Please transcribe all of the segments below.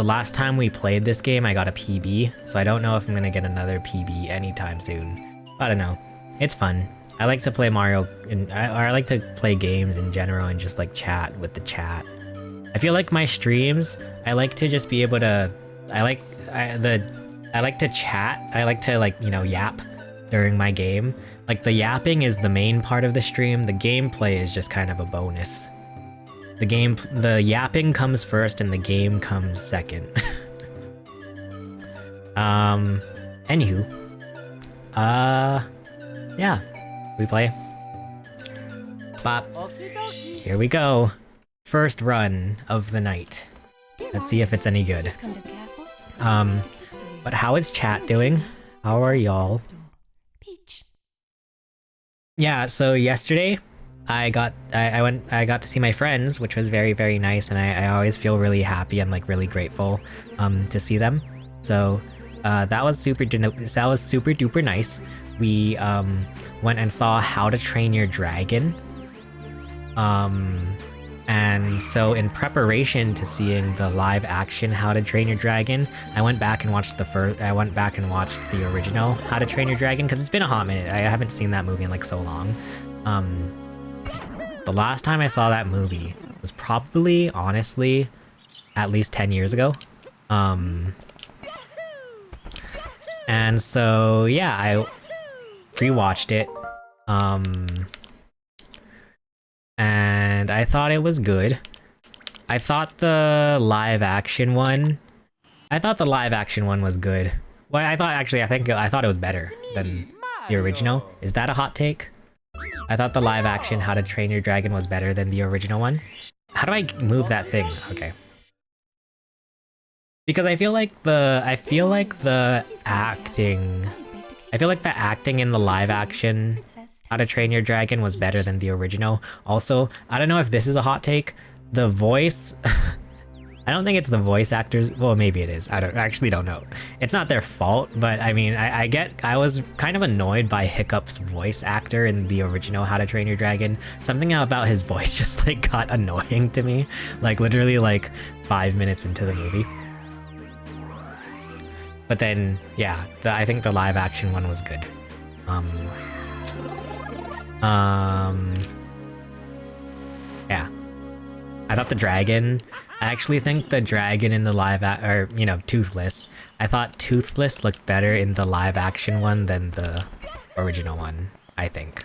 the last time we played this game, I got a PB, so I don't know if I'm gonna get another PB anytime soon. I don't know. It's fun. I like to play Mario, and I like to play games in general and just like chat with the chat. I feel like my streams, I like to just be able to, I like to chat. I like to like, you know, yap during my game. Like the yapping is the main part of the stream. The gameplay is just kind of a bonus. The yapping comes first and the game comes second. Anywho. Yeah. We play. Bop. Here we go. First run of the night. Let's see if it's any good. But how is chat doing? How are y'all? Yeah, so yesterday I got to see my friends, which was very, very nice, and I always feel really happy and like really grateful to see them. So that was super duper nice. We went and saw How to Train Your Dragon. And so in preparation to seeing the live action How to Train Your Dragon, I went back and watched the original How to Train Your Dragon, because it's been a hot minute. I haven't seen that movie in like so long. The last time I saw that movie was probably, honestly, at least 10 years ago. And so yeah, I rewatched it. And I thought it was good. I thought the live action one was good. Well, I thought it was better than the original. Is that a hot take? I thought the live action How to Train Your Dragon was better than the original one. How do I move that thing? Okay. Because I feel like the acting in the live action How to Train Your Dragon was better than the original. Also, I don't know if this is a hot take. The voice, I don't think it's the voice actors. Well, maybe it is. I actually don't know. It's not their fault, but I mean, I was kind of annoyed by Hiccup's voice actor in the original How to Train Your Dragon. Something about his voice just like got annoying to me. Like literally like 5 minutes into the movie. But then, yeah, I think the live action one was good. Yeah. I thought the dragon, I actually think the dragon in the Toothless. I thought Toothless looked better in the live action one than the original one, I think.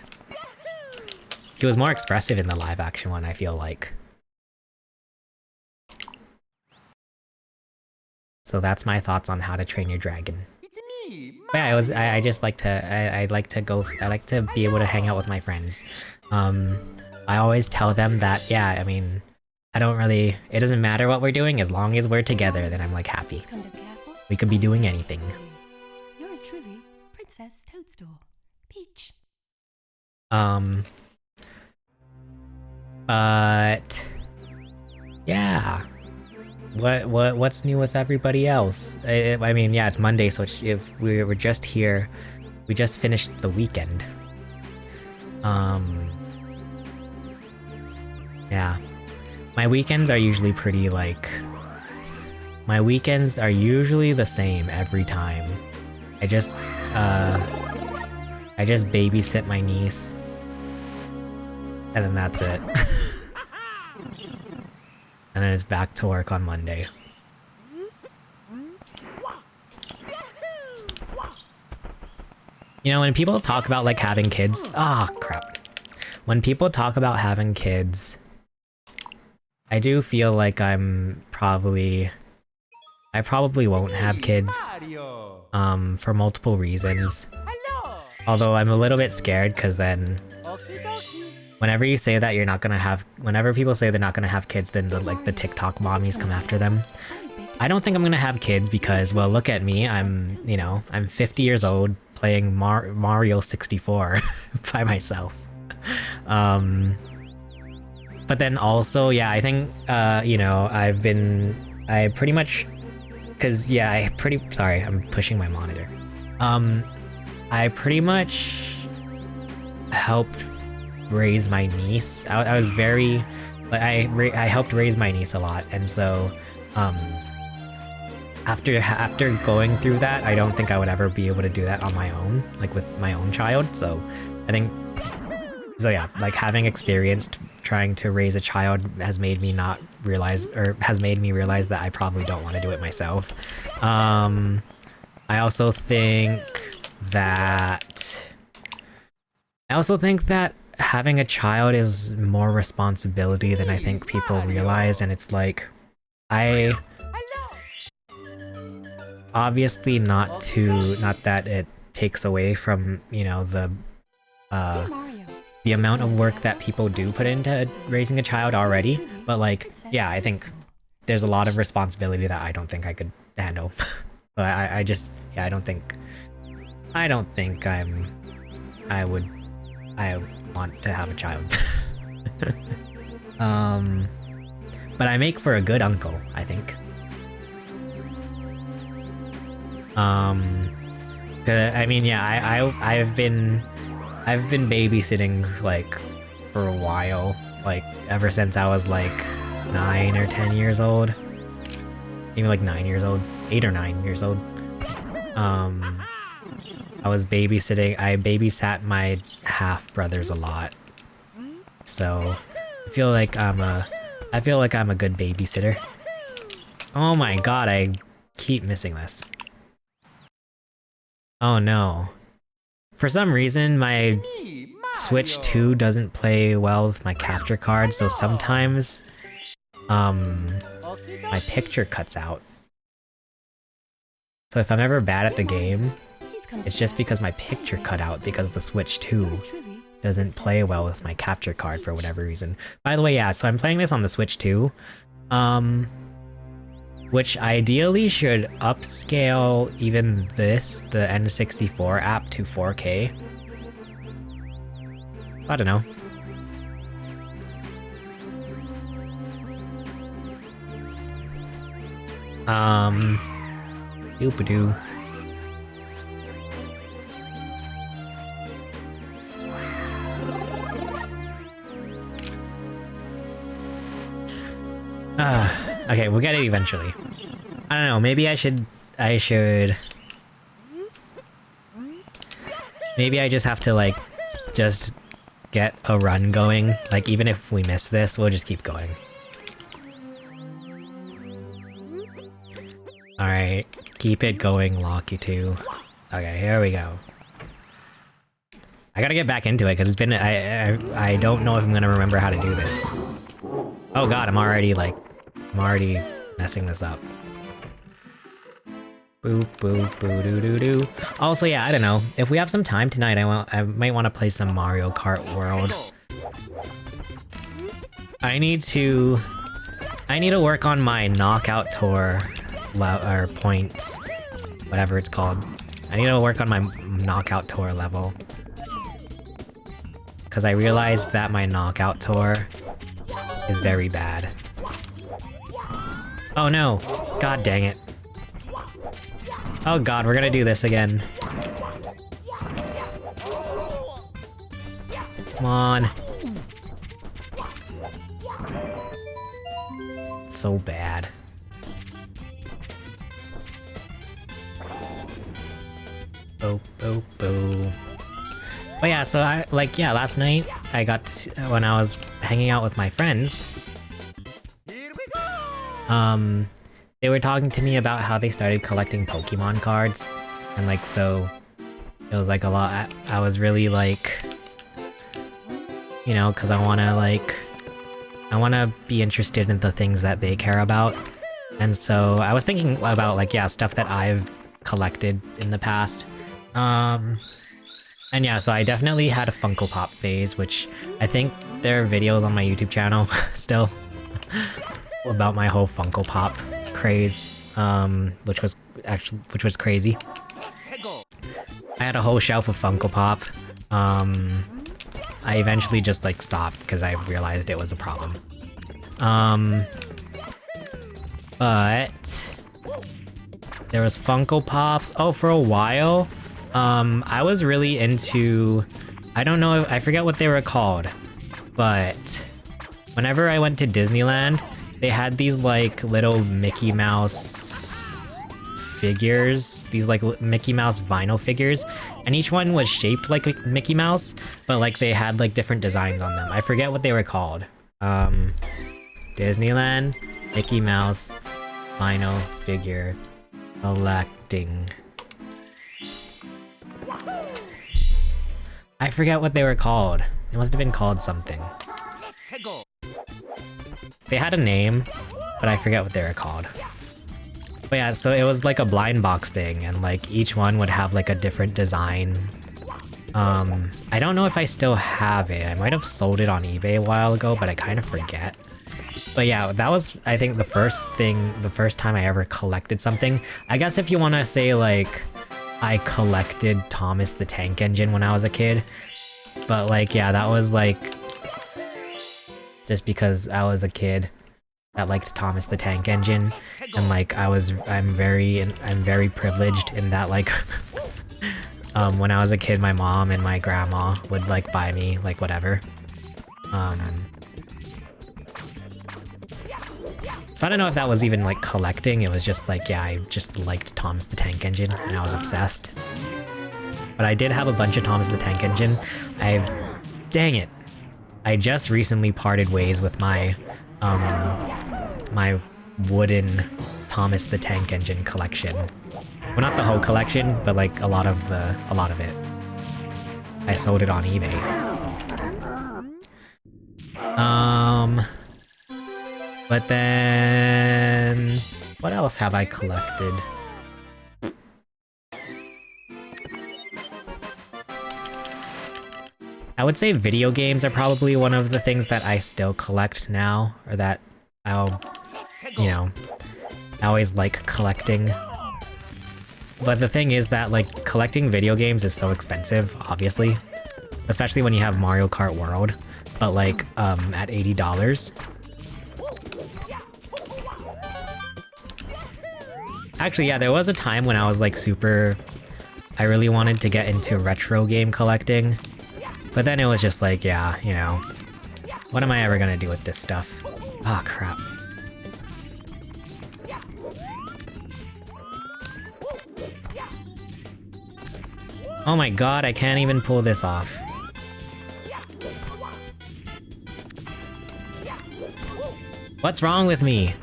He was more expressive in the live action one, I feel like. So that's my thoughts on How to Train Your Dragon. But yeah, I like to be able to hang out with my friends. I always tell them that, yeah, I mean, it doesn't matter what we're doing, as long as we're together, then I'm like happy. We could be doing anything. Yours truly, Princess Toadstool, Peach. But yeah. What's new with everybody else? I mean, yeah, it's Monday, so if we were just here, we just finished the weekend. Yeah. My weekends are usually pretty like... My weekends are usually the same every time. I just babysit my niece. And then that's it. And then it's back to work on Monday. You know, when people talk about like having kids... Ah, crap. When people talk about having kids... I do feel like I probably won't have kids, for multiple reasons. Although I'm a little bit scared, because then whenever you say that you're not gonna have, whenever people say they're not gonna have kids, then the TikTok mommies come after them. I don't think I'm gonna have kids because, well, look at me. I'm 50 years old playing Mario 64 by myself. But then also, yeah, I think, I pretty much, sorry, I'm pushing my monitor. I pretty much helped raise my niece. I was very, I helped raise my niece a lot, and so, after going through that, I don't think I would ever be able to do that on my own, like with my own child. So I think, so yeah, like having experienced trying to raise a child has made me not realize, or has made me realize that I probably don't want to do it myself. I also think that having a child is more responsibility than I think people realize, and it's like, obviously not that it takes away from, you know, the amount of work that people do put into raising a child already, but like, yeah, I think there's a lot of responsibility that I don't think I could handle. But I just, yeah, I don't think I want to have a child. But I make for a good uncle, I think. 'Cause, I mean, yeah, I've been babysitting like for a while, like ever since I was like 9 or 10 years old, maybe like 9 years old, 8 or 9 years old. I was babysitting. I babysat my half brothers a lot, so I feel like I'm a good babysitter. Oh my god, I keep missing this. Oh no. For some reason, my Switch 2 doesn't play well with my capture card, so sometimes, my picture cuts out. So if I'm ever bad at the game, it's just because my picture cut out because the Switch 2 doesn't play well with my capture card for whatever reason. By the way, yeah, so I'm playing this on the Switch 2, which ideally should upscale even this, the N64 app, to 4K. I don't know. Doop-a-doo. Okay, we'll get it eventually. I don't know, maybe I should... Maybe I just have to, like, just get a run going. Like, even if we miss this, we'll just keep going. Alright, keep it going, Locky 2. Okay, here we go. I gotta get back into it, because it's been... I don't know if I'm gonna remember how to do this. Oh god, I'm already messing this up. Boop, boop, boo doo doo doo. Also, yeah, I don't know. If we have some time tonight, I might want to play some Mario Kart World. I need to work on my knockout tour or points, whatever it's called. I need to work on my knockout tour level. Because I realized that my knockout tour is very bad. Oh no! God dang it. Oh god, we're gonna do this again. Come on. It's so bad. Oh, oh, oh. But yeah, so last night I got to, when I was hanging out with my friends, they were talking to me about how they started collecting Pokemon cards, and like, so it was like a lot. I was really like, you know, because I want to be interested in the things that they care about, and so I was thinking about like, yeah, stuff that I've collected in the past. And yeah, so I definitely had a Funko Pop phase, which I think there are videos on my YouTube channel still about my whole Funko Pop craze, which was crazy. I had a whole shelf of Funko Pop. I eventually just like stopped because I realized it was a problem. But there was Funko Pops. Oh, for a while, I was really into, I don't know, I forget what they were called, but whenever I went to Disneyland, they had these like little Mickey Mouse figures, these like Mickey Mouse vinyl figures, and each one was shaped like Mickey Mouse, but like they had like different designs on them. I forget what they were called. Disneyland Mickey Mouse vinyl figure collecting. I forget what they were called. They must have been called something. They had a name, but I forget what they were called. But yeah, so it was like a blind box thing, and like each one would have like a different design. I don't know if I still have it. I might have sold it on eBay a while ago, but I kind of forget. But yeah, that was, I think, the first time I ever collected something. I guess if you want to say like, I collected Thomas the Tank Engine when I was a kid. But like, yeah, that was like, just because I was a kid that liked Thomas the Tank Engine, and like I'm very privileged in that like when I was a kid, my mom and my grandma would like buy me like whatever. So I don't know if that was even like collecting. It was just like, yeah, I just liked Thomas the Tank Engine and I was obsessed. But I did have a bunch of Thomas the Tank Engine. Dang it. I just recently parted ways with my my wooden Thomas the Tank Engine collection. Well, not the whole collection, but like a lot of it. I sold it on eBay. But then what else have I collected? I would say video games are probably one of the things that I still collect now, or that I'll, you know, I always like collecting. But the thing is that, like, collecting video games is so expensive, obviously. Especially when you have Mario Kart World, but like, at $80. Actually, yeah, there was a time when I was like I really wanted to get into retro game collecting. But then it was just like, yeah, you know, what am I ever gonna do with this stuff? Oh, crap. Oh my god, I can't even pull this off. What's wrong with me?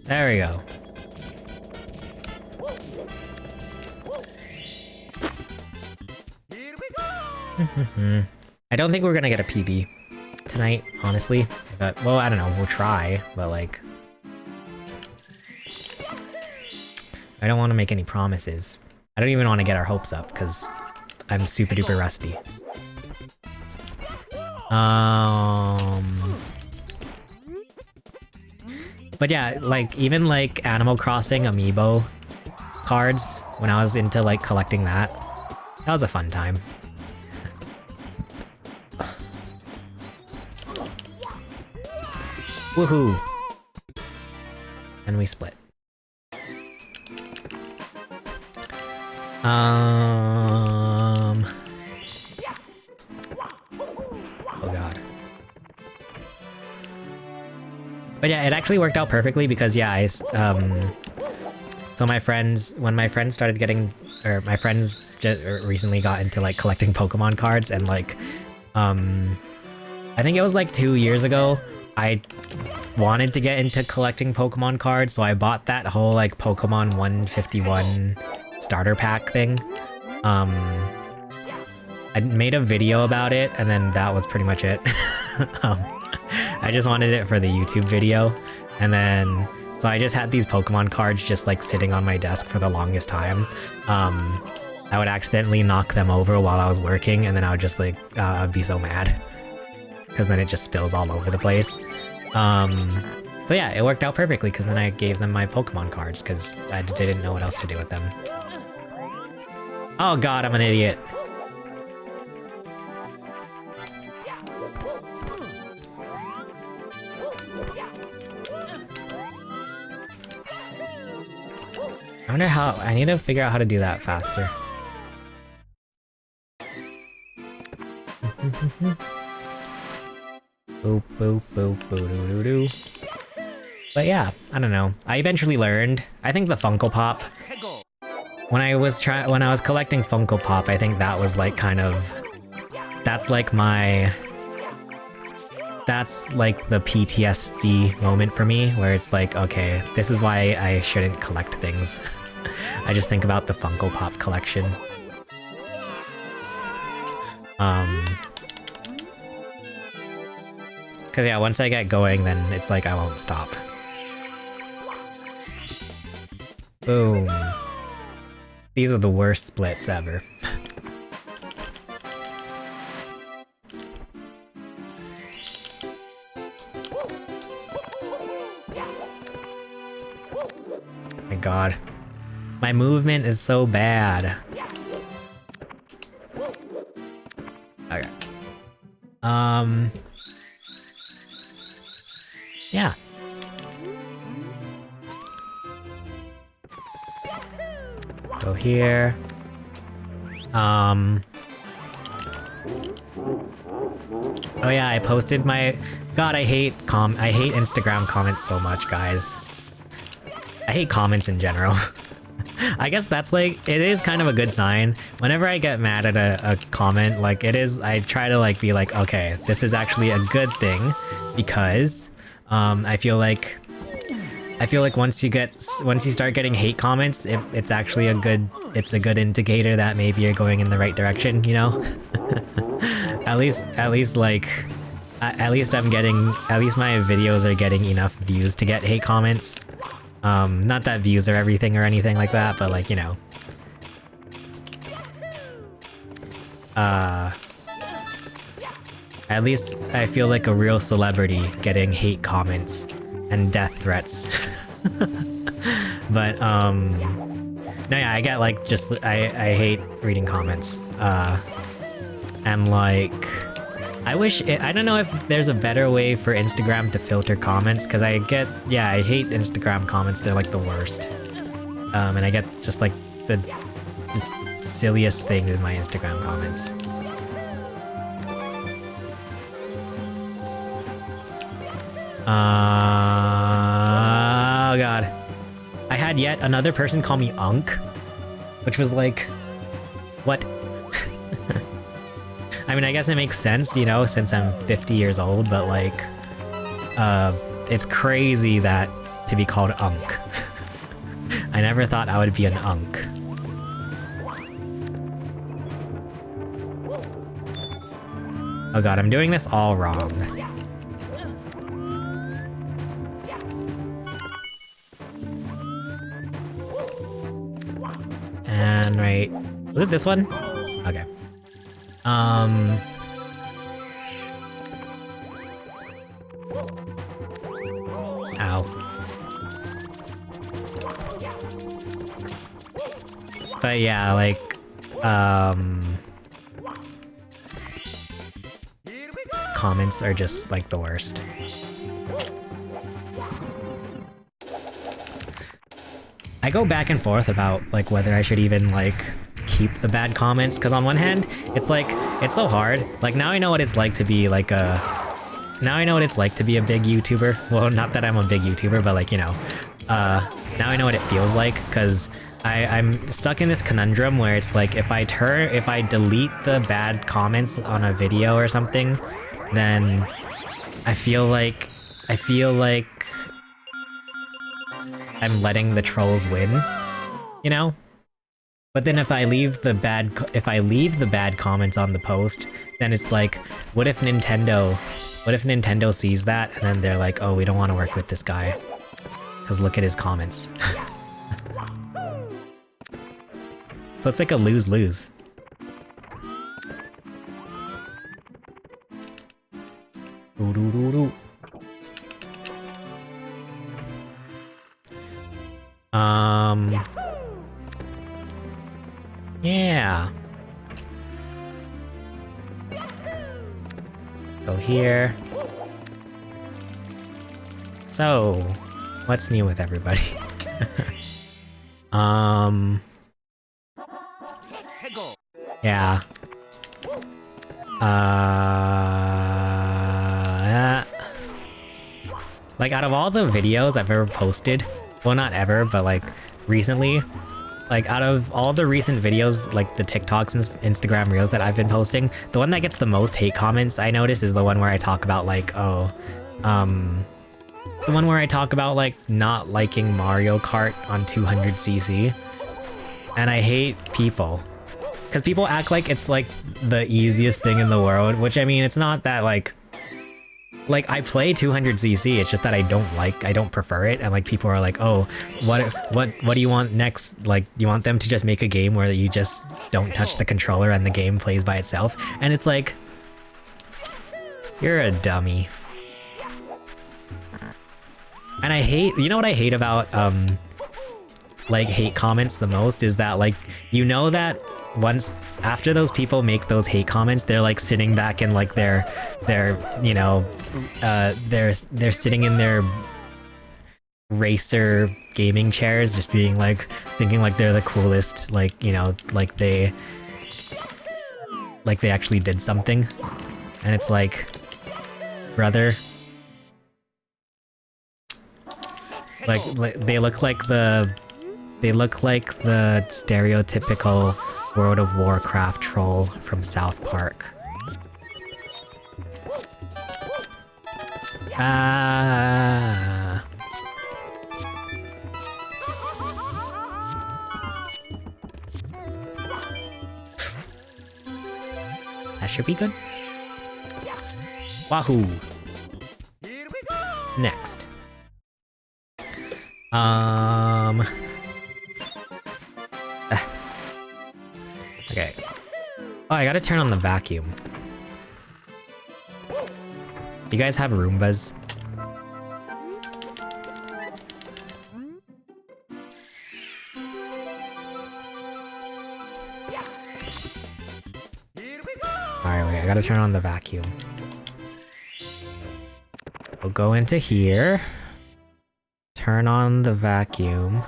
There we go. I don't think we're gonna get a PB tonight, honestly. But, well, I don't know, we'll try, but like... I don't want to make any promises. I don't even want to get our hopes up, because I'm super duper rusty. But yeah, like, even like Animal Crossing amiibo cards, when I was into like collecting that was a fun time. Woohoo! And we split. Oh god. But yeah, it actually worked out perfectly because yeah, so my friends, when my friends started getting, or my friends just recently got into like collecting Pokemon cards, and like, I think it was like 2 years ago, I wanted to get into collecting Pokemon cards, so I bought that whole like Pokemon 151 starter pack thing. I made a video about it, and then that was pretty much it. I just wanted it for the YouTube video, and then so I just had these Pokemon cards just like sitting on my desk for the longest time. I would accidentally knock them over while I was working, and then I would just like I'd be so mad because then it just spills all over the place. So yeah, it worked out perfectly because then I gave them my Pokemon cards because I didn't know what else to do with them. Oh god, I'm an idiot. I wonder how, I need to figure out how to do that faster. Boop, boop, boop, boo doo doo doo. But yeah, I don't know. I eventually learned. I think the Funko Pop. When I was collecting Funko Pop, I think that was like kind of. That's like my. That's like the PTSD moment for me, where it's like, okay, this is why I shouldn't collect things. I just think about the Funko Pop collection. Cause yeah, once I get going, then it's like I won't stop. Boom. These are the worst splits ever. My god. My movement is so bad. Okay. Yeah. Go here. Oh yeah, I posted my... God, I hate Instagram comments so much, guys. I hate comments in general. I guess that's like, it is kind of a good sign. Whenever I get mad at a comment, like it is, I try to like be like, okay, this is actually a good thing because I feel like once you start getting hate comments, it's actually a good indicator that maybe you're going in the right direction, you know? at least my videos are getting enough views to get hate comments. Not that views are everything or anything like that, but like, you know. At least I feel like a real celebrity getting hate comments and death threats. But, no, yeah, I get like, I hate reading comments. And like, I don't know if there's a better way for Instagram to filter comments, because I hate Instagram comments, they're like the worst. And I get just like the silliest things in my Instagram comments. Oh god. I had yet another person call me Unk, which was like, what? I mean, I guess it makes sense, you know, since I'm 50 years old, but like, it's crazy that to be called Unk. I never thought I would be an Unk. Oh god, I'm doing this all wrong. And right, was it this one? Okay. Ow. But yeah, like, comments are just like the worst. I go back and forth about like whether I should even like keep the bad comments, because on one hand, it's like, it's so hard. Like now I know what it's like to be like a big YouTuber. Well, not that I'm a big YouTuber, but like, you know, now I know what it feels like, because I'm stuck in this conundrum where it's like, if I delete the bad comments on a video or something, then I feel like I'm letting the trolls win, you know? But then if I leave the bad comments on the post, then it's like, what if Nintendo sees that and then they're like, oh, we don't want to work with this guy because look at his comments. So it's like a lose-lose. Yeah. Go here. So, what's new with everybody? Yeah. Like, out of all the videos I've ever posted, well, not ever, but like recently, like out of all the recent videos, like the TikToks and Instagram Reels that I've been posting, the one that gets the most hate comments I notice is the one where I talk about like, oh, the one where I talk about like not liking Mario Kart on 200cc. And I hate people. Because people act like it's like the easiest thing in the world, which I mean, it's not that like I play 200cc, it's just that I don't prefer it, and like people are like, oh, what do you want next? Like, you want them to just make a game where you just don't touch the controller and the game plays by itself? And it's like, you're a dummy. And I hate, you know what I hate about like hate comments the most is that like, you know that once after those people make those hate comments, they're like sitting back in like their you know they're sitting in their racer gaming chairs, just being like thinking like they're the coolest, like, you know, like they actually did something. And it's like, brother, like they look like the stereotypical World of Warcraft troll from South Park. Ah. That should be good. Wahoo! Next. Okay. Oh, I gotta turn on the vacuum. You guys have Roombas? Alright, wait, I gotta turn on the vacuum. We'll go into here. Turn on the vacuum.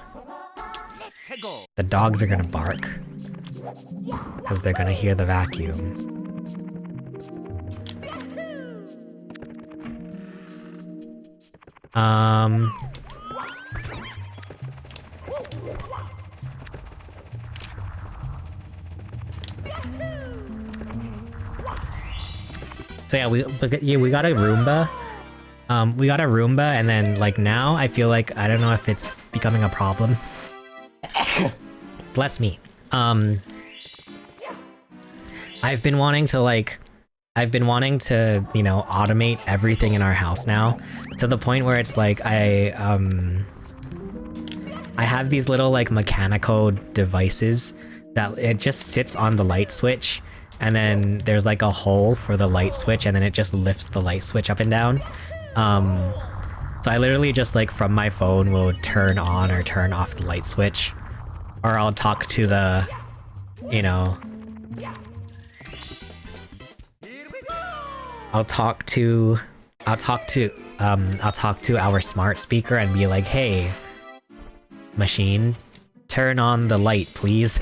The dogs are gonna bark. Because they're gonna hear the vacuum. So yeah, we got a Roomba. We got a Roomba, and then like now I feel like I don't know if it's becoming a problem. Bless me. I've been wanting to, you know, automate everything in our house now, to the point where it's like I have these little like mechanical devices that it just sits on the light switch, and then there's like a hole for the light switch, and then it just lifts the light switch up and down. So I literally just like from my phone will turn on or turn off the light switch, or I'll talk to the, you know, I'll talk to our smart speaker and be like, hey, machine, turn on the light, please.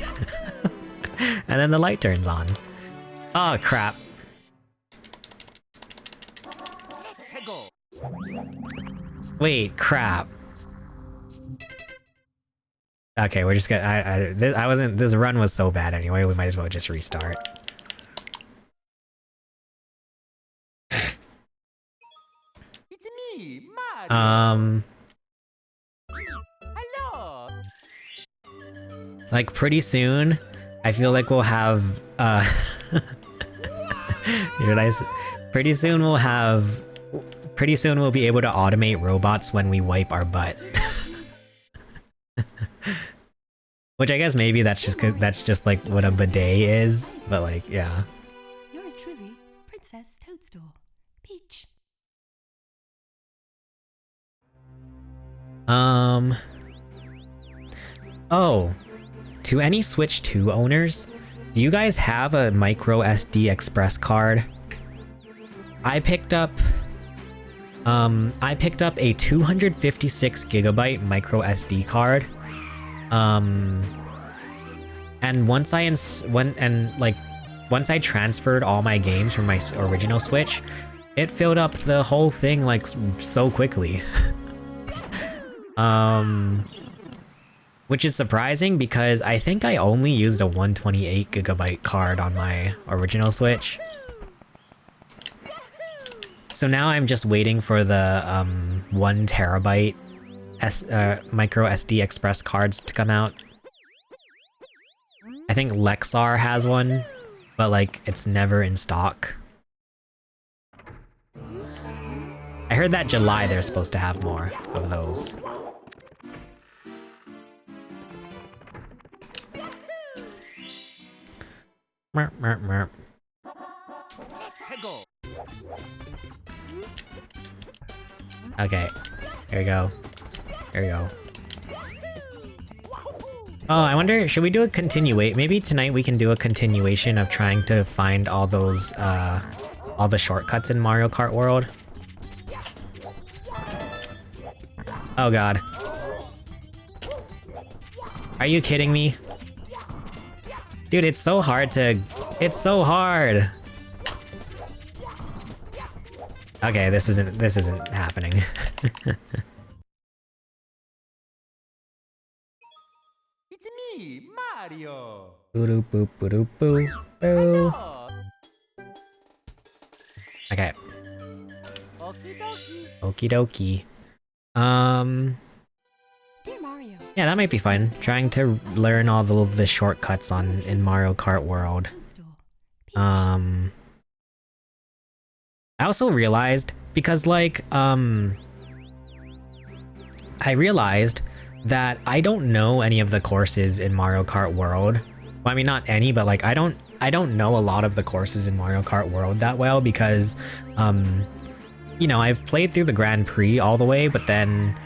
And then the light turns on. Oh, crap. Wait, crap. Okay, we're just gonna, this run was so bad anyway, we might as well just restart. Like pretty soon, I feel like we'll have, pretty soon we'll be able to automate robots when we wipe our butt. Which I guess maybe that's just like what a bidet is, but like, yeah. Yours truly, Princess Toadstool. Peach. Oh, to any Switch 2 owners, do you guys have a micro SD express card? I picked up a 256 gigabyte micro SD card. And once I transferred all my games from my original Switch, it filled up the whole thing like so quickly. Which is surprising because I think I only used a 128GB card on my original Switch. So now I'm just waiting for the 1TB micro SD Express cards to come out. I think Lexar has one, but like it's never in stock. I heard that July they're supposed to have more of those. Merp, merp, merp. Okay, here we go. Here we go. Oh, I wonder, should we do a continuate? Maybe tonight we can do a continuation of trying to find all those, all the shortcuts in Mario Kart World. Oh god. Are you kidding me? Dude, it's so hard to... It's so hard! Okay, this isn't happening. It's me, Mario. Boo boop boo boo boo. Okay. Okie dokie. Dear Mario. Yeah, that might be fun. Trying to learn all the shortcuts in Mario Kart World. Toadstool. I also realized, because like, I realized that I don't know any of the courses in Mario Kart World. Well, I mean, not any, but like, I don't know a lot of the courses in Mario Kart World that well because, you know, I've played through the Grand Prix all the way, but then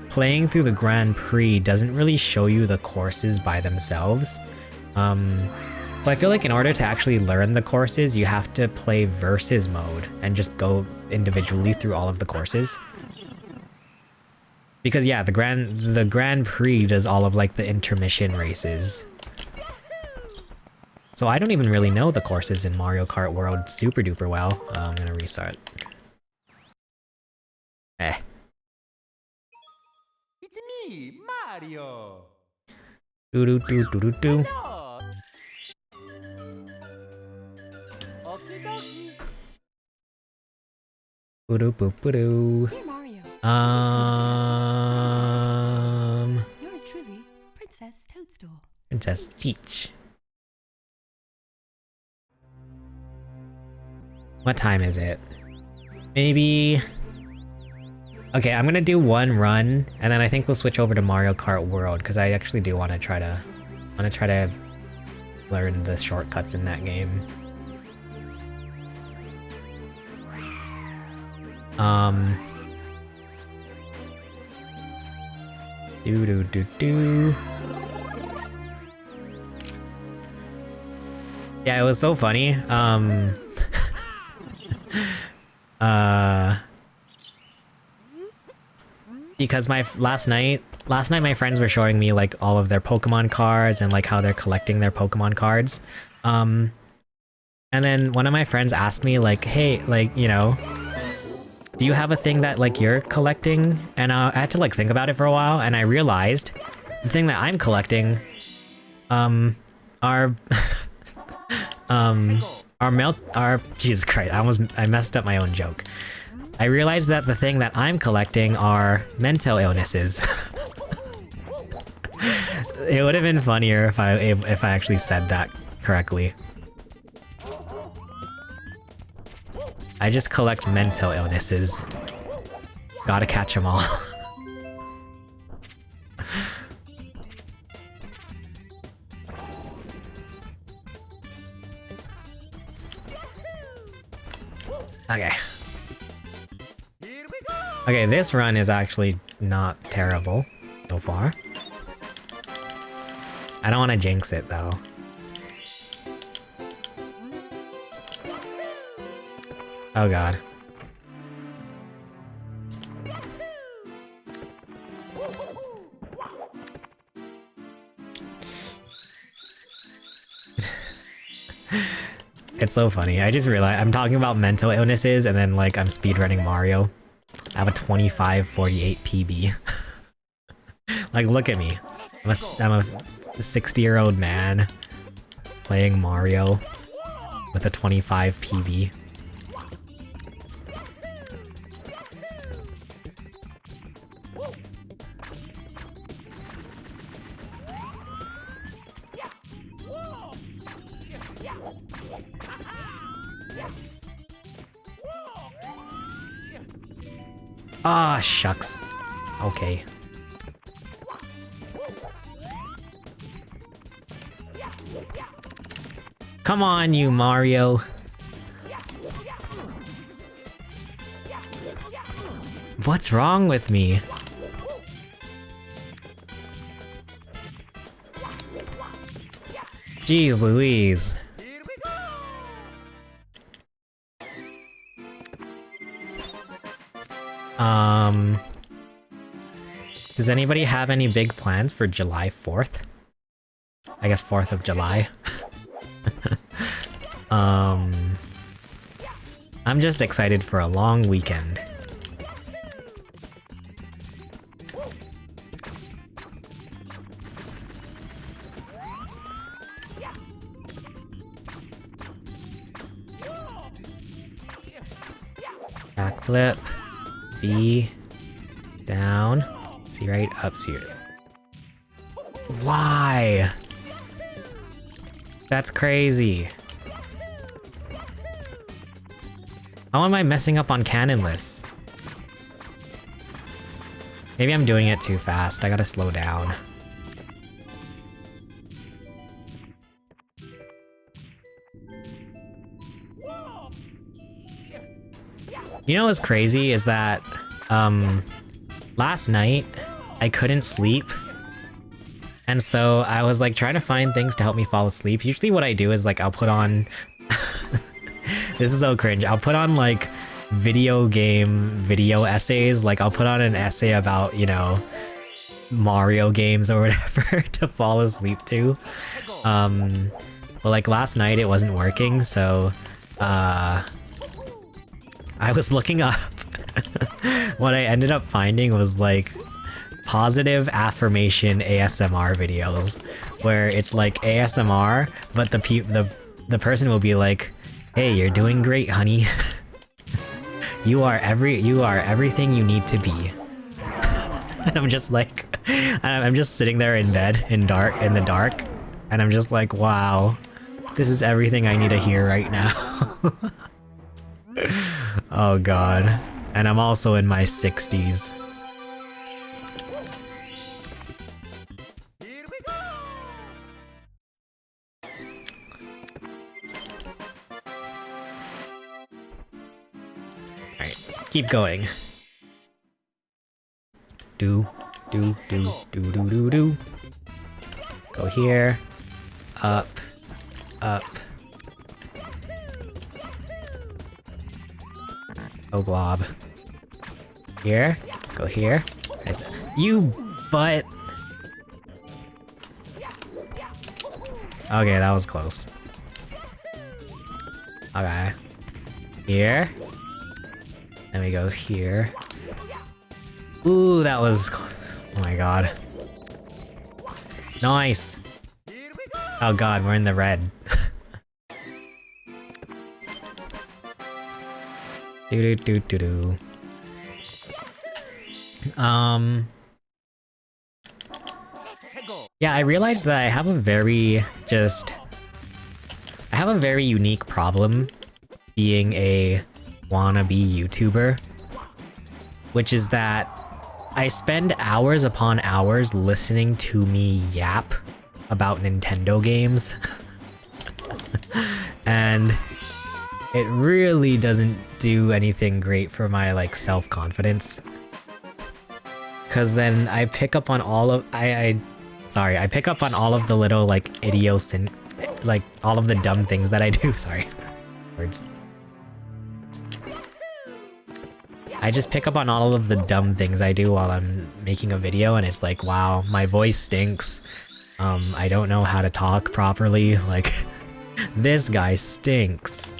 playing through the Grand Prix doesn't really show you the courses by themselves. So I feel like in order to actually learn the courses, you have to play versus mode and just go individually through all of the courses. Because yeah, the Grand Prix does all of like the intermission races. So I don't even really know the courses in Mario Kart World super duper well. I'm gonna restart. It's me, Mario. Do do do do do do. Boo boo boo doo. Dear Mario. Yours truly, Princess Toadstool. Princess Peach. What time is it? Maybe... Okay, I'm gonna do one run, and then I think we'll switch over to Mario Kart World, because I actually do want to try to learn the shortcuts in that game. Do do do do. Yeah, it was so funny. Because last night my friends were showing me like all of their Pokemon cards and like how they're collecting their Pokemon cards. And then one of my friends asked me like, hey, like, you know, do you have a thing that like you're collecting? And I had to like think about it for a while, and I realized the thing that I'm collecting are Jesus Christ, I messed up my own joke. I realized that the thing that I'm collecting are mental illnesses. It would have been funnier if I actually said that correctly. I just collect mental illnesses. Gotta catch them all. Okay. Okay, this run is actually not terrible so far. I don't want to jinx it though. Oh god. It's so funny. I just realized I'm talking about mental illnesses and then like I'm speedrunning Mario. I have a 2548 PB. Like look at me. I'm a 60-year-old man playing Mario with a 25 PB. Ah, shucks. Okay. Come on, you Mario. What's wrong with me? Jeez Louise. Does anybody have any big plans for July 4th? I guess 4th of July. I'm just excited for a long weekend. Backflip. B. Down. C right, up, C right. Why? That's crazy. How am I messing up on cannon lists? Maybe I'm doing it too fast. I gotta slow down. You know what's crazy is that last night I couldn't sleep, and so I was like trying to find things to help me fall asleep. Usually what I do is like I'll put on this is so cringe. I'll put on like video essays. Like I'll put on an essay about, you know, Mario games or whatever to fall asleep to. But like last night it wasn't working, so I was looking up. What I ended up finding was like positive affirmation ASMR videos, where it's like ASMR, but the person will be like, "Hey, you're doing great, honey. you are everything you need to be." And I'm just like, I'm just sitting there in bed in the dark, and I'm just like, wow, this is everything I need to hear right now. Oh god. And I'm also in my 60s. Alright, keep going. Do. Go here. Up. Go glob. Here. Go here. Right there. You butt. Okay, that was close. Okay. Here. Then we go here. Ooh, that was... Oh my god. Nice! Oh god, we're in the red. Do. Yeah, I realized that I have a very unique problem being a wannabe YouTuber, which is that I spend hours upon hours listening to me yap about Nintendo games. And it really doesn't do anything great for my like self-confidence. Cause then I pick up on all of I pick up on all of the little like like all of the dumb things that I do. Sorry. Words. I just pick up on all of the dumb things I do while I'm making a video, and it's like, wow, my voice stinks. I don't know how to talk properly. Like, This guy stinks.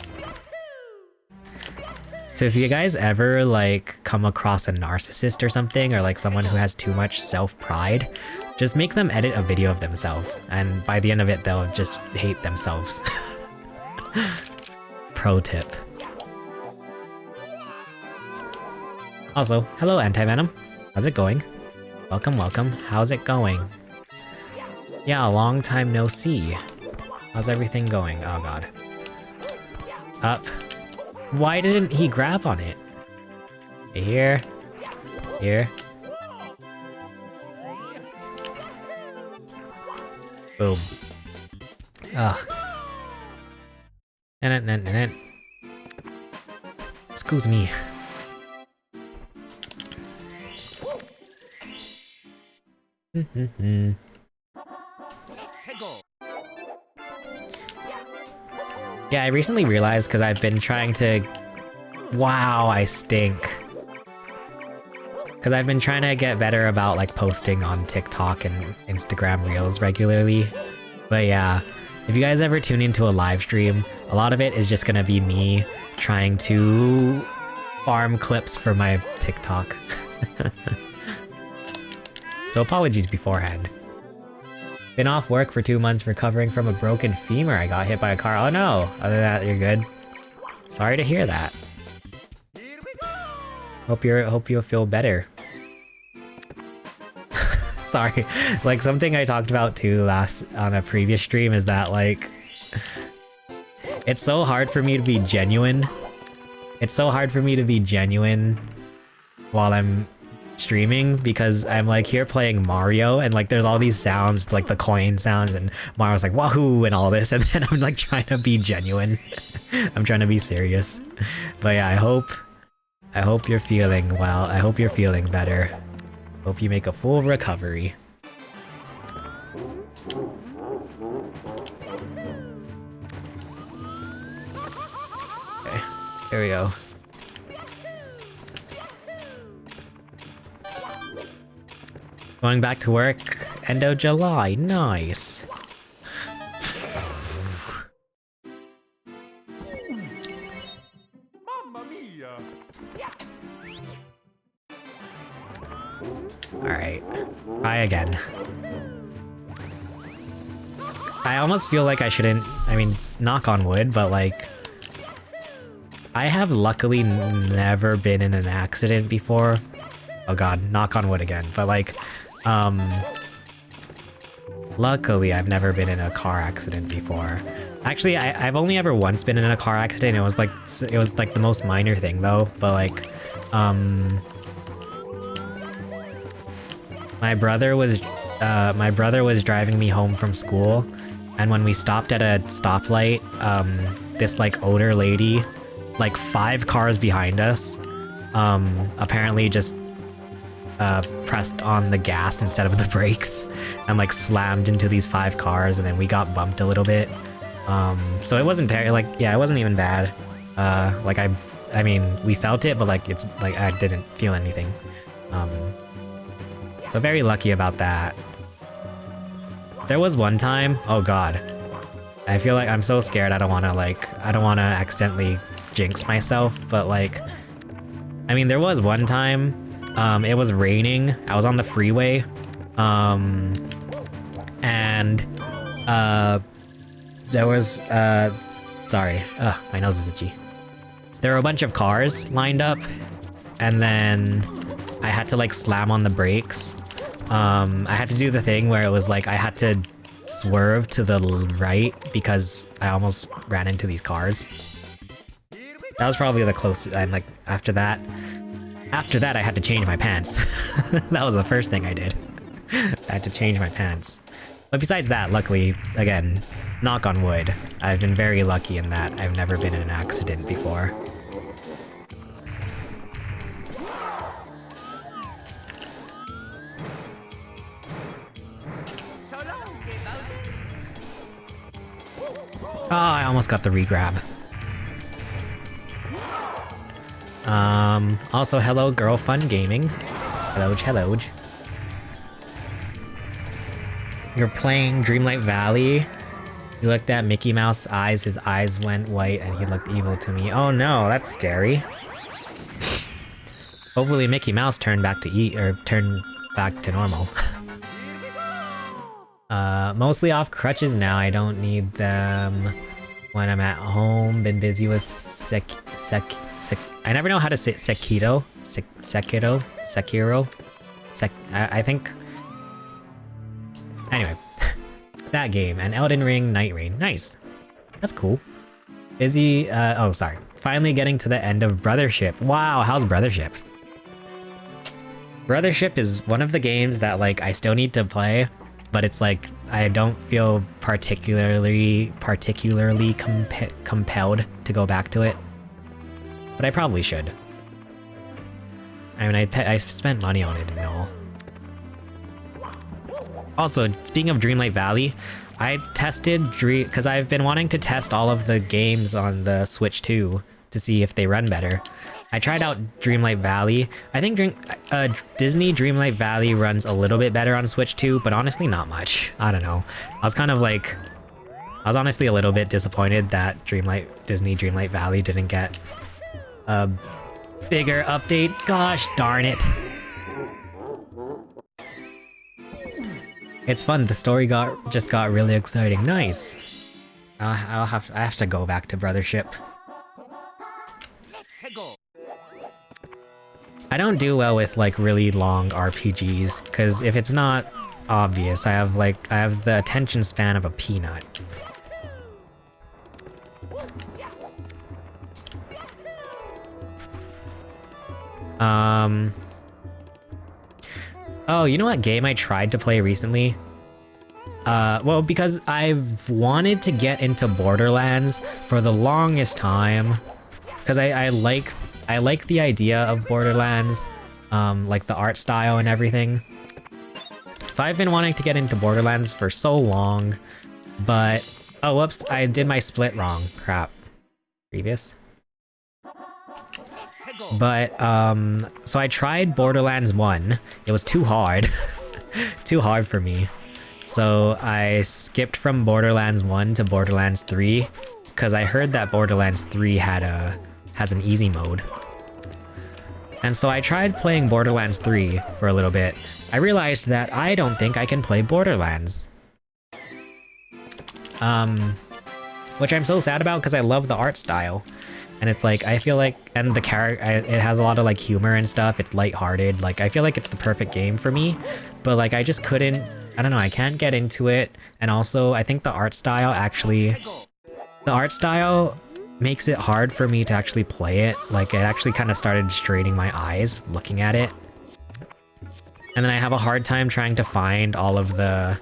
So if you guys ever like come across a narcissist or something, or like someone who has too much self-pride, just make them edit a video of themselves, and by the end of it they'll just hate themselves. Pro tip. Also, hello Anti-Venom. How's it going? Welcome, welcome. How's it going? Yeah, a long time no see. How's everything going? Oh god. Up. Why didn't he grab on it? Here. Here. Boom. Ugh. Excuse me. Yeah, I recently realized because I've been trying to... Wow, I stink. Because I've been trying to get better about like posting on TikTok and Instagram Reels regularly. But yeah, if you guys ever tune into a live stream, a lot of it is just gonna be me trying to farm clips for my TikTok. So apologies beforehand. Been off work for 2 months recovering from a broken femur. I got hit by a car. Oh no! Other than that, you're good. Sorry to hear that. Hope you'll feel better. Sorry. Like something I talked about too on a previous stream is that like it's so hard for me to be genuine. It's so hard for me to be genuine while I'm streaming because I'm like here playing Mario and like there's all these sounds, it's like the coin sounds and Mario's like wahoo and all this, and then I'm like trying to be genuine. I'm trying to be serious. But yeah, I hope you're feeling well. I hope you're feeling better. Hope you make a full recovery. Okay, here we go. Going back to work, end of July, nice. Mamma mia! Alright, try again. I almost feel like I shouldn't, I mean, knock on wood, but like... I have luckily never been in an accident before. Oh god, knock on wood again, but like... luckily I've never been in a car accident before. Actually, I've only ever once been in a car accident. It was like the most minor thing though, but like, my brother was driving me home from school, and when we stopped at a stoplight, this like older lady, like 5 cars behind us, apparently just pressed on the gas instead of the brakes and like slammed into these 5 cars, and then we got bumped a little bit. So it wasn't like, yeah, it wasn't even bad. Like I mean, we felt it, but like it's like I didn't feel anything. So very lucky about that. There was one time, oh god, I feel like I'm so scared. I don't want to accidentally jinx myself, but like, I mean, there was one time, it was raining, I was on the freeway, and there was, sorry, my nose is itchy. There were a bunch of cars lined up, and then I had to like slam on the brakes. I had to do the thing where it was like I had to swerve to the right because I almost ran into these cars. That was probably the closest, and like after that I had to change my pants. That was the first thing I did. I had to change my pants. But besides that, luckily, again, knock on wood, I've been very lucky in that I've never been in an accident before. Oh, I almost got the regrab. Also, hello, Girl Fun Gaming. Hello, hello. You're playing Dreamlight Valley? He looked at Mickey Mouse's eyes, his eyes went white, and he looked evil to me. Oh no, that's scary. Hopefully Mickey Mouse turned back to normal. Mostly off crutches now, I don't need them when I'm at home. Been busy with I never know how to say Sekiro. I think. Anyway, that game and Elden Ring, Night Rain, nice. That's cool. Busy. Oh, sorry. Finally getting to the end of Brothership. Wow, how's Brothership? Brothership is one of the games that like I still need to play, but it's like I don't feel particularly compelled to go back to it. But I probably should. I mean, I spent money on it and all. Also, speaking of Dreamlight Valley, I tested because I've been wanting to test all of the games on the Switch 2 to see if they run better. I tried out Dreamlight Valley. I think Disney Dreamlight Valley runs a little bit better on Switch 2, but honestly not much. I don't know. I was honestly a little bit disappointed that Disney Dreamlight Valley didn't get a bigger update. Gosh darn it. It's fun. The story just got really exciting. Nice. I have to go back to Brothership. I don't do well with like really long RPGs because if it's not obvious, I have the attention span of a peanut. Oh, you know what game I tried to play recently? Well, because I've wanted to get into Borderlands for the longest time, because I like the idea of Borderlands, like the art style and everything. So I've been wanting to get into Borderlands for so long, but oh whoops, I did my split wrong. Crap. Previous. But so I tried Borderlands 1. It was too hard. Too hard for me. So I skipped from Borderlands 1 to Borderlands 3 because I heard that Borderlands 3 has an easy mode. And so I tried playing Borderlands 3 for a little bit. I realized that I don't think I can play Borderlands. Which I'm so sad about because I love the art style. And it's like, I feel like, and the character, it has a lot of like humor and stuff. It's lighthearted. Like, I feel like it's the perfect game for me, but like, I just couldn't, I don't know, I can't get into it. And also, I think the art style makes it hard for me to actually play it. Like, it actually kind of started straining my eyes looking at it. And then I have a hard time trying to find all of the,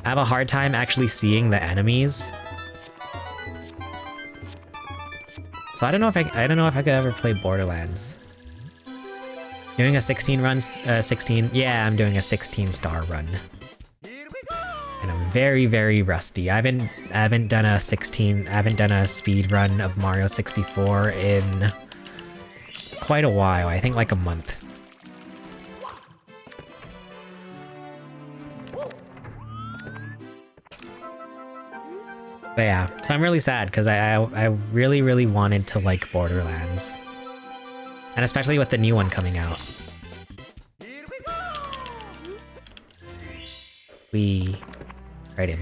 I have a hard time actually seeing the enemies. So I don't know if I could ever play Borderlands. Doing a 16 run, 16, yeah, I'm doing a 16-star run. And I'm very, very rusty. I haven't done a speed run of Mario 64 in quite a while. I think like a month. But yeah, so I'm really sad because I really, really wanted to like Borderlands. And especially with the new one coming out. Right in.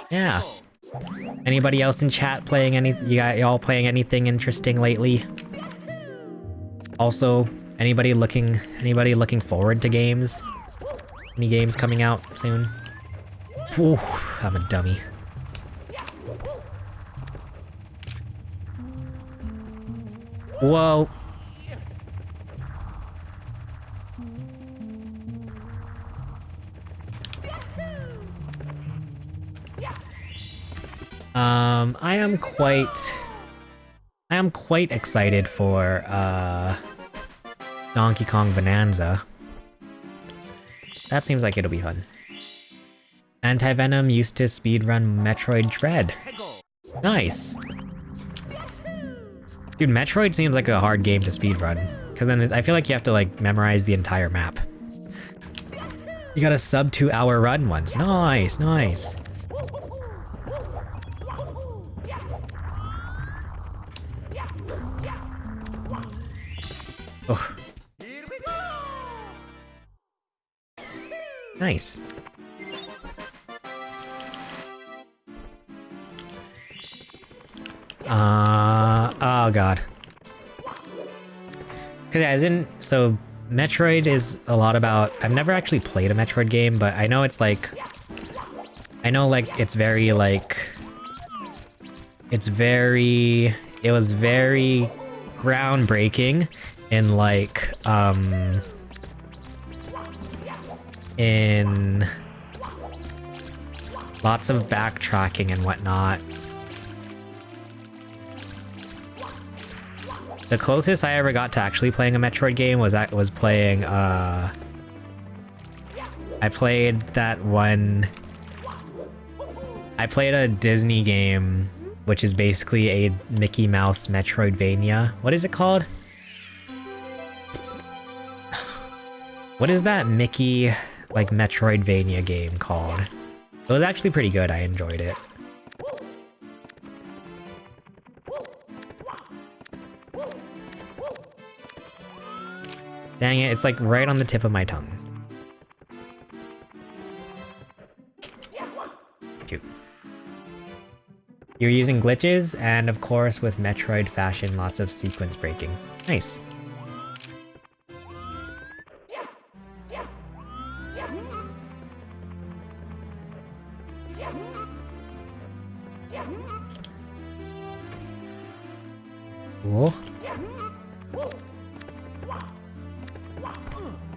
Yeah. Anybody else in chat playing y'all playing anything interesting lately? Also, anybody looking forward to games? Any games coming out soon? Ooh, I'm a dummy. Whoa. I am quite excited for Donkey Kong Bonanza. That seems like it'll be fun. Anti-Venom used to speedrun Metroid Dread. Nice. Dude, Metroid seems like a hard game to speedrun. Because then I feel like you have to like memorize the entire map. You got a sub 2-hour run once. Nice, nice. Oh. Nice. Oh god. So Metroid is a lot about, I've never actually played a Metroid game, but I know it's like, it's very like, it was very groundbreaking in like, in lots of backtracking and whatnot. The closest I ever got to actually playing a Metroid game was playing, I played a Disney game, which is basically a Mickey Mouse Metroidvania. What is it called? What is that Mickey, like, Metroidvania game called? It was actually pretty good, I enjoyed it. Dang it, it's like right on the tip of my tongue. Shoot. You're using glitches, and of course with Metroid fashion, lots of sequence breaking. Nice. Cool.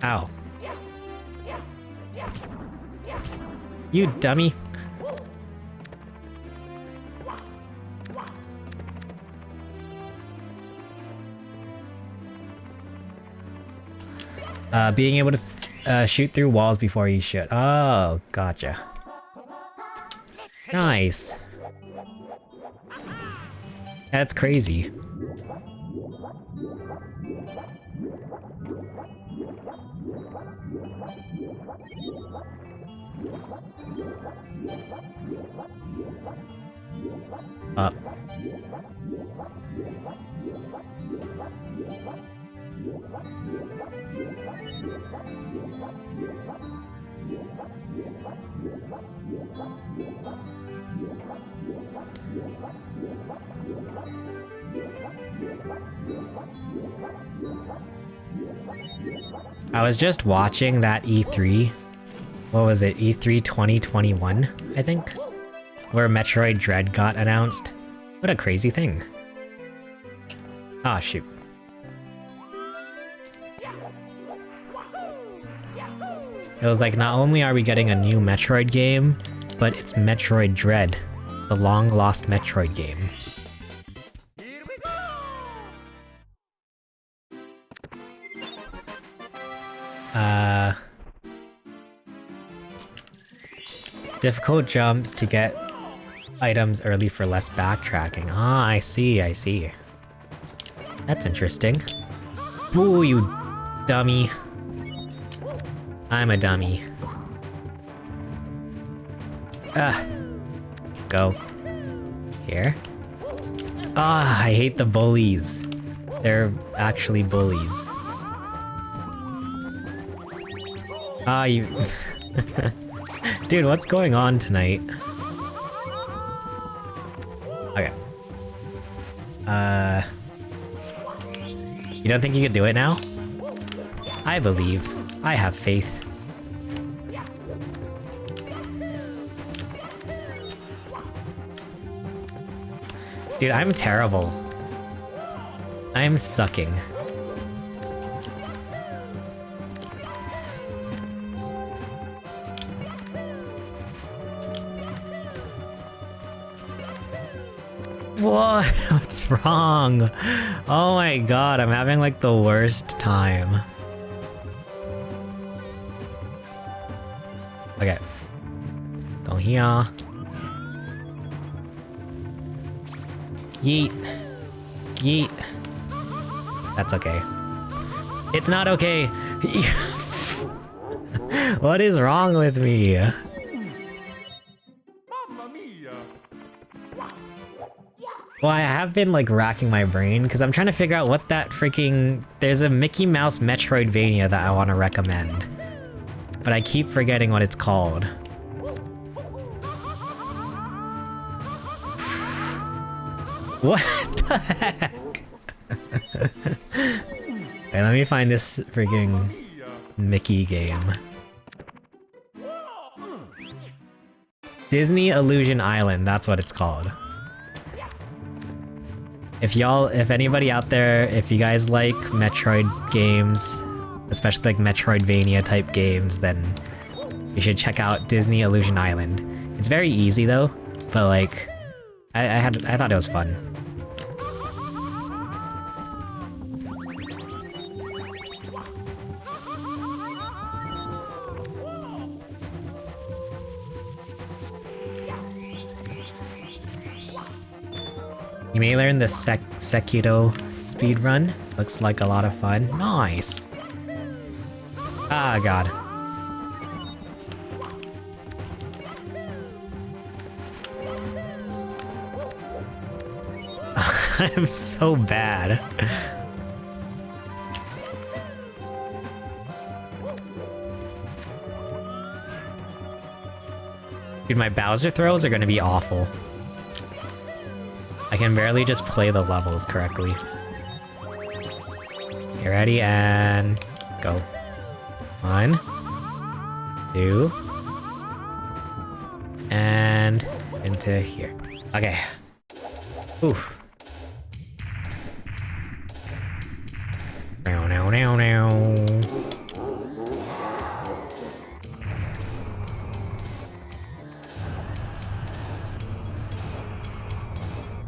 Ow. You dummy. Being able to shoot through walls before you shoot. Oh, gotcha. Nice. That's crazy. Up. I was just watching that E3. What was it? E3 2021, I think? Where Metroid Dread got announced. What a crazy thing. Ah, shoot. It was like, not only are we getting a new Metroid game, but it's Metroid Dread, the long-lost Metroid game. Difficult jumps to get items early for less backtracking. Ah, I see, I see. That's interesting. Ooh, you dummy. I'm a dummy. Go. Here. Ah, I hate the bullies. They're actually bullies. Ah, you... Dude, what's going on tonight? Okay. You don't think you could do it now? I believe. I have faith. Dude, I'm terrible. I'm sucking. What? What's wrong? Oh my god, I'm having like the worst time. Okay. Go here. Yeet. Yeet. That's okay. It's not okay. What is wrong with me? Mamma mia! Well, I have been like racking my brain because I'm trying to figure out what that freaking... There's a Mickey Mouse Metroidvania that I want to recommend. But I keep forgetting what it's called. What the heck? Wait, let me find this freaking Mickey game. Disney Illusion Island, that's what it's called. If anybody out there, if you guys like Metroid games, especially like Metroidvania type games, then you should check out Disney Illusion Island. It's very easy though, but like, I thought it was fun. You may learn the Sekiro speedrun. Looks like a lot of fun. Nice. Ah, God. I'm so bad. Dude, my Bowser throws are gonna be awful. I can barely just play the levels correctly. You ready? And go. 1, 2, and into here. Okay. Oof. Now, now, now, now.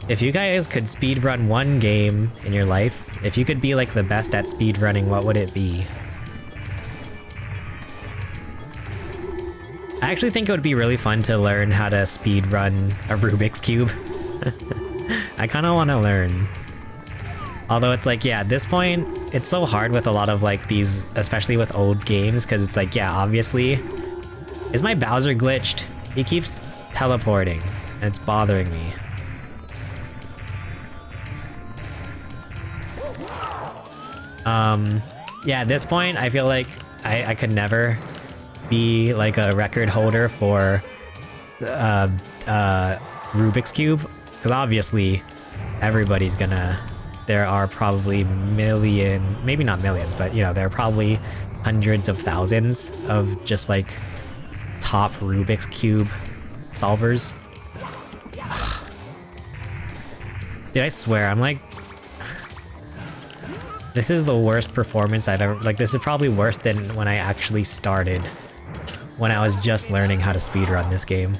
If you guys could speedrun one game in your life, if you could be like the best at speedrunning, what would it be? I actually think it would be really fun to learn how to speedrun a Rubik's Cube. I kind of want to learn. Although it's like, yeah, at this point, it's so hard with a lot of like these, especially with old games, because it's like, yeah, obviously. Is my Bowser glitched? He keeps teleporting, and it's bothering me. Yeah, at this point, I feel like I could never be like a record holder for Rubik's Cube, because obviously everybody's gonna... There are probably maybe not millions, but you know, there are probably hundreds of thousands of just like top Rubik's Cube solvers. Dude, I swear, I'm like... This is the worst performance I've ever... Like, this is probably worse than when I actually started. When I was just learning how to speedrun this game.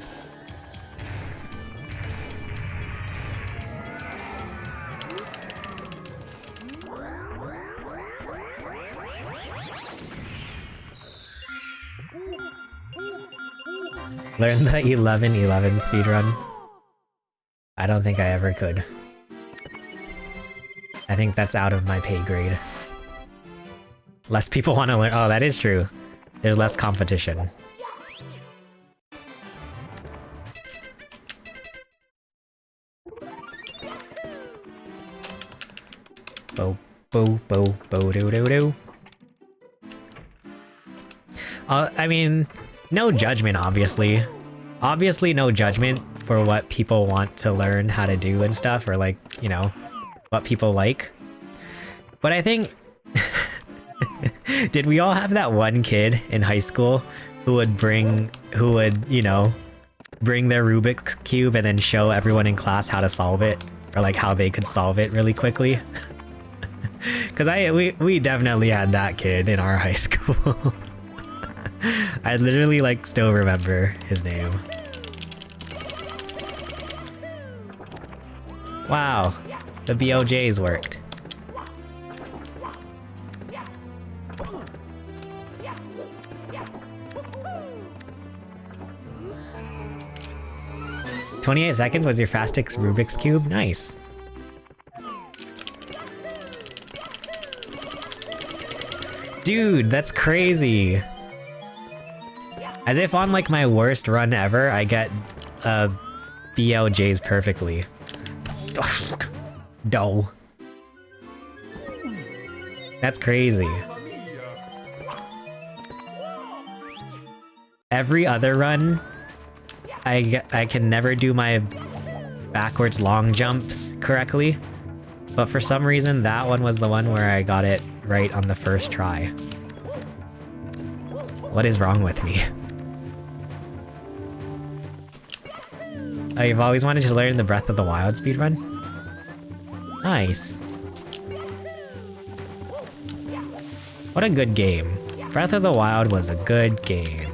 Learn the 11-11 speedrun. I don't think I ever could. I think that's out of my pay grade. Less people want to learn. Oh, that is true. There's less competition. Bo bo bo bo do do do. I mean, no judgment, obviously. Obviously, no judgment for what people want to learn how to do and stuff, or like, you know, what people like. But I think... Did we all have that one kid in high school who would, you know, bring their Rubik's Cube and then show everyone in class how to solve it? Or like how they could solve it really quickly? Because we definitely had that kid in our high school. I literally like still remember his name. Wow, the BOJs worked. "28 seconds was your fastest Rubik's Cube? Nice. Dude, that's crazy. As if on like my worst run ever, I get BLJs perfectly. Doh. That's crazy. Every other run, I can never do my backwards long jumps correctly, but for some reason that one was the one where I got it right on the first try. What is wrong with me? Oh, you've always wanted to learn the Breath of the Wild speedrun? Nice. What a good game. Breath of the Wild was a good game.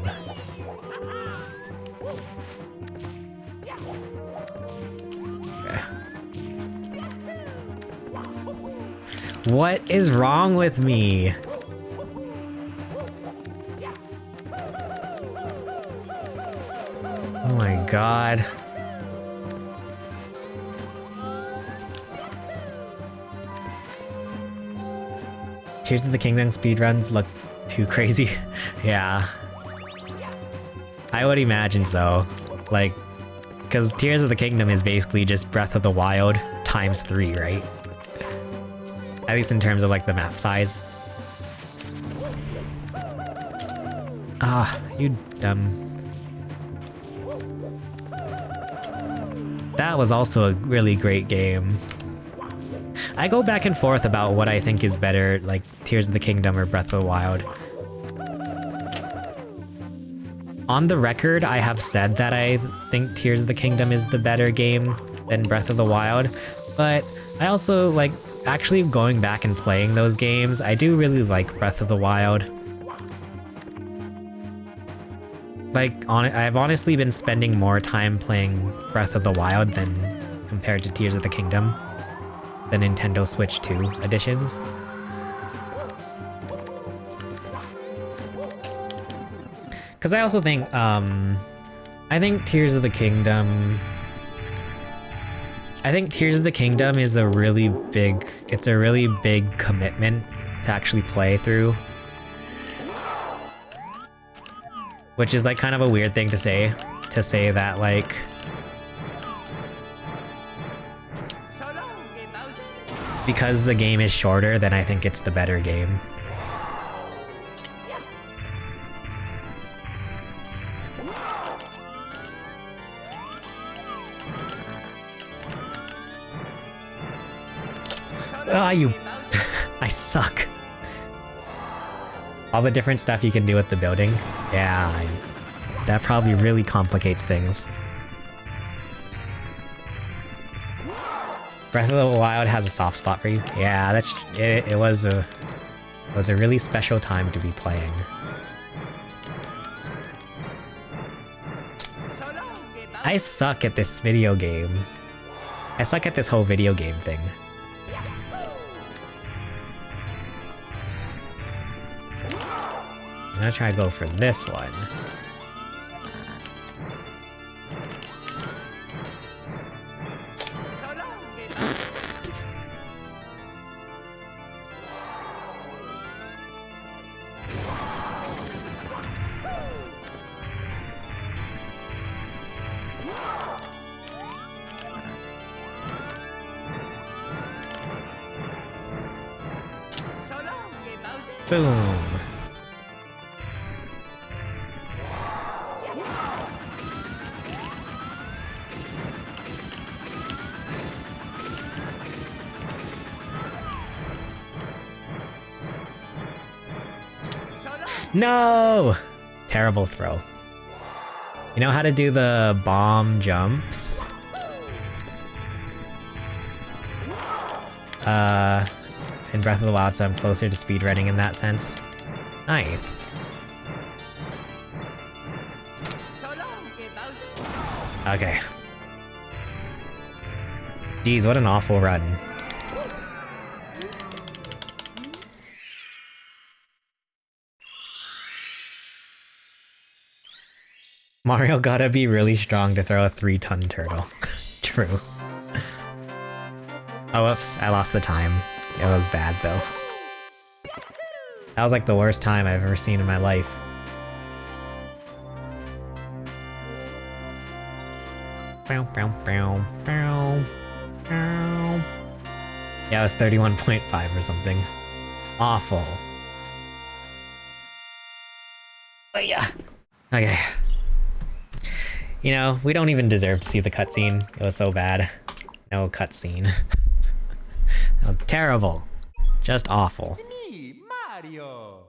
What is wrong with me? Oh my god. Tears of the Kingdom speedruns look too crazy. Yeah. I would imagine so. Like, because Tears of the Kingdom is basically just Breath of the Wild times 3, right? At least in terms of like the map size. Ah, you dumb. That was also a really great game. I go back and forth about what I think is better, like Tears of the Kingdom or Breath of the Wild. On the record, I have said that I think Tears of the Kingdom is the better game than Breath of the Wild, but I also like actually going back and playing those games. I do really like Breath of the Wild. Like, I've honestly been spending more time playing Breath of the Wild than compared to Tears of the Kingdom, the Nintendo Switch 2 editions. Because I also think, I think Tears of the Kingdom is a really big, it's a really big commitment to actually play through. Which is like kind of a weird thing to say that like, because the game is shorter, then I think it's the better game. Ah, you... I suck. All the different stuff you can do with the building. Yeah, that probably really complicates things. Breath of the Wild has a soft spot for you. Yeah, that's it was a really special time to be playing. I suck at this video game. I suck at this whole video game thing. I'm gonna try to go for this one. Boom. No! Terrible throw. You know how to do the bomb jumps? In Breath of the Wild, so I'm closer to speedrunning in that sense. Nice. Okay. Jeez, what an awful run. Mario gotta be really strong to throw a 3-ton turtle. True. Oh, whoops, I lost the time. It was bad, though. That was like the worst time I've ever seen in my life. Bow, bow, bow, bow, bow. Yeah, it was 31.5 or something. Awful. But yeah. Okay. You know, we don't even deserve to see the cutscene. It was so bad. No cutscene. That was terrible. Just awful. It's me, Mario.